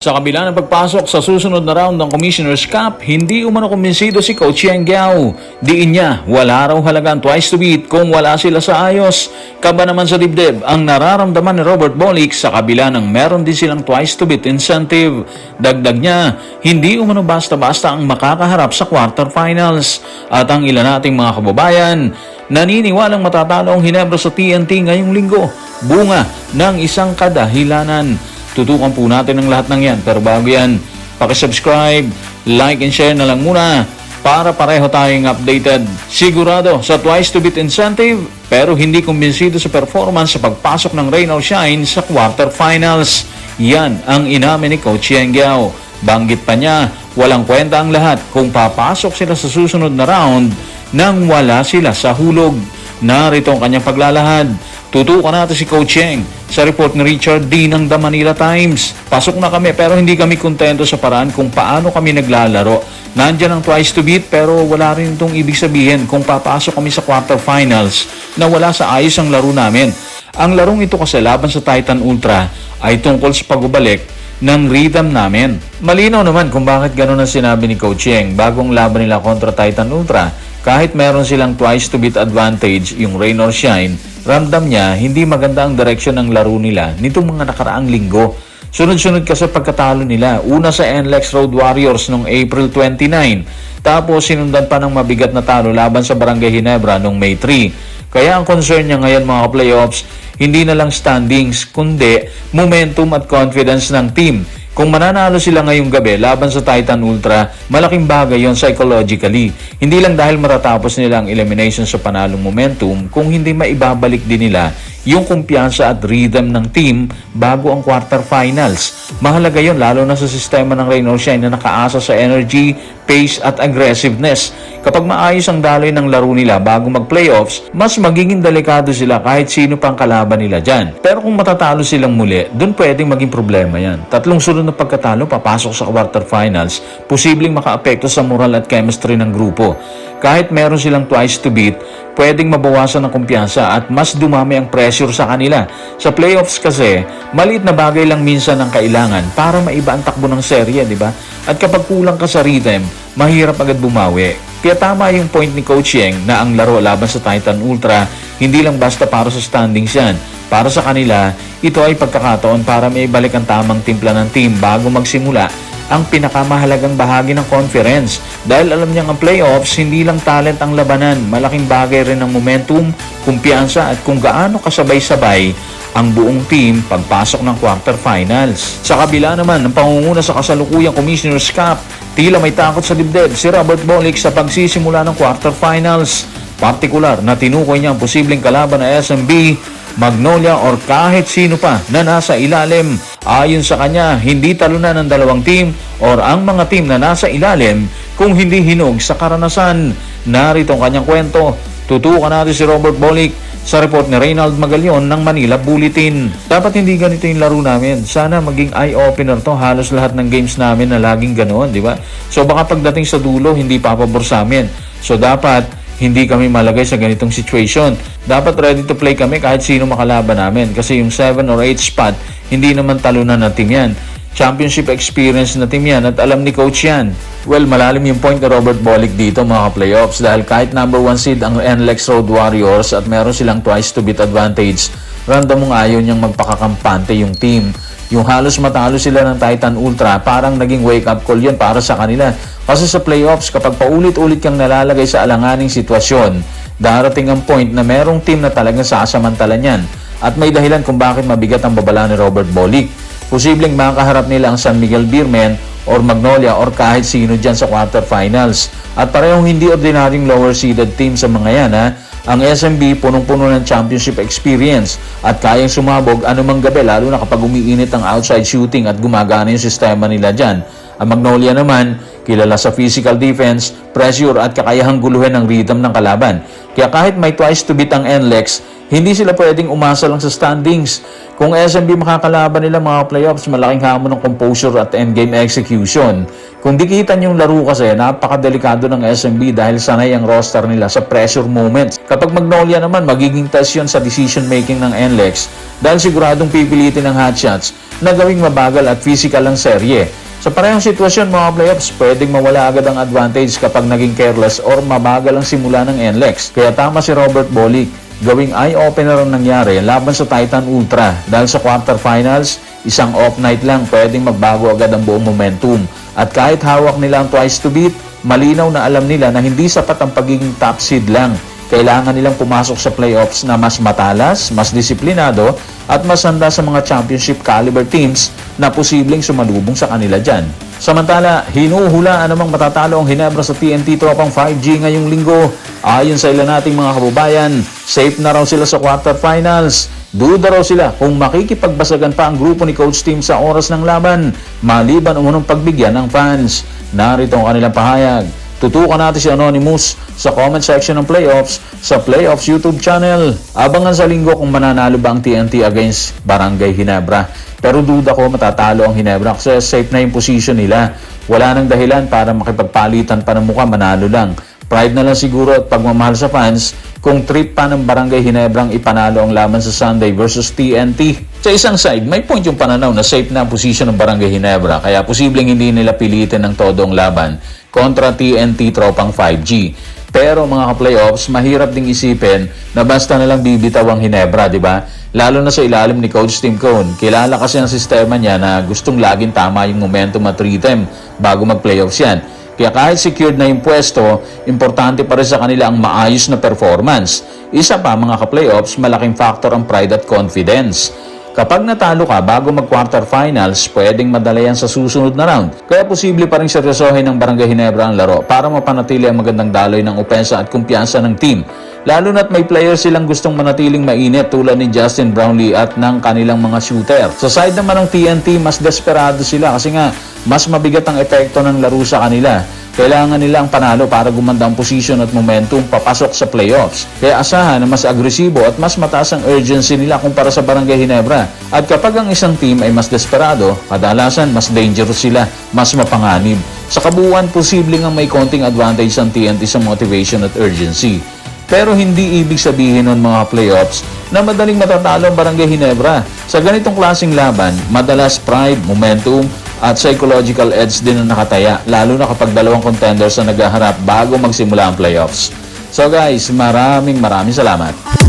Sa kabila ng pagpasok sa susunod na round ng Commissioner's Cup, hindi umano kumbinsido si Coach Yeng Guiao. Diin niya, wala raw halagang twice to beat kung wala sila sa ayos. Kaba naman sa dibdib ang nararamdaman ni Robert Bolick sa kabila ng meron din silang twice to beat incentive. Dagdag niya, hindi umano basta-basta ang makakaharap sa quarterfinals. At ang ilan nating mga kababayan, naniniwalang matatalo ang Hinebra sa TNT ngayong linggo. Bunga ng isang kadahilanan. Tutukan po natin ang lahat ng yan. Pero bago yan, pakisubscribe, like and share na lang muna para pareho tayong updated. Sigurado sa twice to beat incentive pero hindi kumbinsido sa performance sa pagpasok ng Rain or Shine sa quarterfinals. Yan ang inamin ni Coach Yeng Guiao. Banggit pa niya, walang kwenta ang lahat kung papasok sila sa susunod na round nang wala sila sa hulog. Narito ang kanyang paglalahad. Tutukan natin si Coach Yeng sa report ni Richard D. ng The Manila Times. Pasok na kami pero hindi kami kontento sa paraan kung paano kami naglalaro. Nandyan ang twice to beat pero wala rin itong ibig sabihin kung papasok kami sa quarterfinals na wala sa ayos ang laro namin. Ang larong ito kasi laban sa Titan Ultra ay tungkol sa pagbabalik ng rhythm namin. Malinaw naman kung bakit gano'n ang sinabi ni Coach Yeng. Bagong laban nila kontra Titan Ultra, kahit meron silang twice to beat advantage, yung Rain or Shine, ramdam niya hindi maganda ang direksyon ng laro nila nitong mga nakaraang linggo. Sunod-sunod kasi pagkatalo nila. Una sa NLEX Road Warriors noong April 29. Tapos sinundan pa ng mabigat na talo laban sa Barangay Hinebra noong May 3. Kaya ang concern niya ngayon mga playoffs, hindi na lang standings, kundi momentum at confidence ng team. Kung mananalo sila ngayong gabi laban sa Titan Ultra, malaking bagay yon psychologically. Hindi lang dahil matatapos nila ang elimination sa panalong momentum, kung hindi maibabalik din nila yung kumpiyansa at rhythm ng team bago ang quarterfinals. Mahalaga yon lalo na sa sistema ng Rain or Shine na nakaasa sa energy, pace at aggressiveness. Kapag maayos ang daloy ng laro nila bago mag-playoffs, mas magiging delikado sila kahit sino pang kalaban nila dyan. Pero kung matatalo silang muli, dun pwedeng maging problema yan. Tatlong sunod na pagkatalo papasok sa quarterfinals, posibleng makaapekto sa moral at chemistry ng grupo. Kahit meron silang twice to beat, pwedeng mabawasan ng kumpiyansa at mas dumami ang pressure sa kanila. Sa playoffs kasi, maliit na bagay lang minsan ang kailangan para maiba ang takbo ng serye, di ba? At kapag kulang ka sa rhythm, mahirap agad bumawi. Kaya tama yung point ni Coach Yeng na ang laro laban sa Titan Ultra, hindi lang basta para sa standings yan. Para sa kanila, ito ay pagkakataon para maibalik ang tamang timpla ng team bago magsimula ang pinakamahalagang bahagi ng conference. Dahil alam niyang ang playoffs, hindi lang talent ang labanan. Malaking bagay rin ang momentum, kumpiyansa at kung gaano kasabay-sabay ang buong team pagpasok ng quarterfinals. Sa kabila naman ng pangunguna sa kasalukuyang Commissioner's Cup, tila may takot sa dibdib si Robert Bolick sa pagsisimula ng quarterfinals. Partikular na tinukoy niya ang posibleng kalaban na SMB, Magnolia or kahit sino pa na nasa ilalim. Ayon sa kanya, hindi talunan ng dalawang team or ang mga team na nasa ilalim kung hindi hinog sa karanasan. Narito ang kanyang kwento. Tutukan natin si Robert Bolick sa report ni Reynald Magalion ng Manila Bulletin. Dapat hindi ganito yung laro namin. Sana maging eye-opener to. Halos lahat ng games namin na laging ganoon, di ba? So baka pagdating sa dulo, hindi papabor sa amin. So dapat hindi kami malagay sa ganitong situation. Dapat ready to play kami kahit sino makalaban namin. Kasi yung 7 or 8 spot, hindi naman talunan na team yan. Championship experience na team yan at alam ni Coach yan. Well, malalim yung point ni Robert Bolick dito mga playoffs dahil kahit number 1 seed ang NLEX Road Warriors at meron silang twice to beat advantage, random mong ayaw niyang magpakakampante yung team. Yung halos matalo sila ng Titan Ultra, parang naging wake-up call yun para sa kanila. Kasi sa playoffs, kapag paulit-ulit kang nalalagay sa alanganing sitwasyon, darating ang point na merong team na talagang sasamantalan yan. At may dahilan kung bakit mabigat ang babala ni Robert Bolick. Posibleng makakaharap nila ang San Miguel Beermen or Magnolia or kahit sino dyan sa quarterfinals. At parehong hindi ordinaryong lower-seeded team sa mga yan, ha? Ang SMB punong-puno ng championship experience at kayang sumabog anumang gabi lalo na kapag umiinit ang outside shooting at gumagana yung sistema nila dyan. Ang Magnolia naman, kilala sa physical defense, pressure at kakayahang guluhin ng rhythm ng kalaban. Kaya kahit may twice to beat ang NLEX, hindi sila pwedeng umasa lang sa standings. Kung SMB makakalaban nila mga playoffs, malaking hamon ng composure at endgame execution. Kung dikitan yung laro kasi, napakadelikado ng SMB dahil sanay ang roster nila sa pressure moments. Kapag Magnolia naman, magiging test yun sa decision making ng NLEX dahil siguradong pipilitin ng hotshots na gawing mabagal at physical ang serye. Sa parehong sitwasyon mga playoffs, pwedeng mawala agad ang advantage kapag naging careless or mabagal ang simula ng NLEX. Kaya tama si Robert Bolick, gawing eye-opener ang nangyari laban sa Titan Ultra dahil sa quarterfinals, isang off night lang pwedeng magbago agad ang buong momentum. At kahit hawak nila ang twice to beat, malinaw na alam nila na hindi sapat ang pagiging top seed lang. Kailangan nilang pumasok sa playoffs na mas matalas, mas disiplinado, at mas handa sa mga championship caliber teams na posibleng sumalubong sa kanila dyan. Samantala, hinuhulaan namang matatalo ang Ginebra sa TNT Tropang 5G ngayong linggo. Ayon sa ilan nating mga kababayan, safe na raw sila sa quarterfinals. Duda raw sila kung makikipagbasagan pa ang grupo ni Coach Tim sa oras ng laban, maliban umunong pagbigyan ng fans. Narito ang kanilang pahayag. Tutukan natin si Anonymous sa comment section ng playoffs sa Playoffs YouTube channel. Abangan sa linggo kung mananalo ba ang TNT against Barangay Ginebra. Pero duda ko matatalo ang Ginebra kasi safe na yung position nila. Wala nang dahilan para makipagpalitan pa ng mukha, manalo lang. Pride na lang siguro at pagmamahal sa fans kung trip pa ng Barangay Ginebrang ipanalo ang laban sa Sunday versus TNT. Sa isang side, may point yung pananaw na safe na ang position ng Barangay Ginebra kaya posibleng hindi nila pilitin ng todo ang laban kontra TNT Tropang 5G. Pero mga ka-playoffs, mahirap ding isipin na basta na lang bibitaw ang Ginebra, di ba? Lalo na sa ilalim ni Coach Tim Cone. Kilala kasi ang sistema niya na gustong laging tama yung momentum at rhythm bago mag-playoffs yan. Kaya kahit secured na yung pwesto, importante pa rin sa kanila ang maayos na performance. Isa pa mga ka-playoffs, malaking factor ang pride at confidence. Kapag natalo ka bago mag-quarterfinals, pwedeng madala yan sa susunod na round. Kaya posible pa rin seryosohin ng Barangay Ginebra ang laro para mapanatili ang magandang daloy ng opensa at kumpiyansa ng team. Lalo na't may players silang gustong manatiling mainit tulad ni Justin Brownlee at ng kanilang mga shooter. Sa side naman ng TNT, mas desperado sila kasi nga mas mabigat ang epekto ng laro sa kanila. Kailangan nila ang panalo para gumanda ang position at momentum papasok sa playoffs. Kaya asahan na mas agresibo at mas mataas ang urgency nila kumpara sa Barangay Ginebra. At kapag ang isang team ay mas desperado, kadalasan mas dangerous sila, mas mapanganib. Sa kabuuan, posibleng ang may konting advantage ang TNT sa motivation at urgency. Pero hindi ibig sabihin ng mga playoffs na madaling matatalo ang Barangay Ginebra. Sa ganitong klaseng laban, madalas pride, momentum, at psychological edge din ang nakataya, lalo na kapag dalawang contenders na naghaharap bago magsimula ang playoffs. So guys, maraming salamat.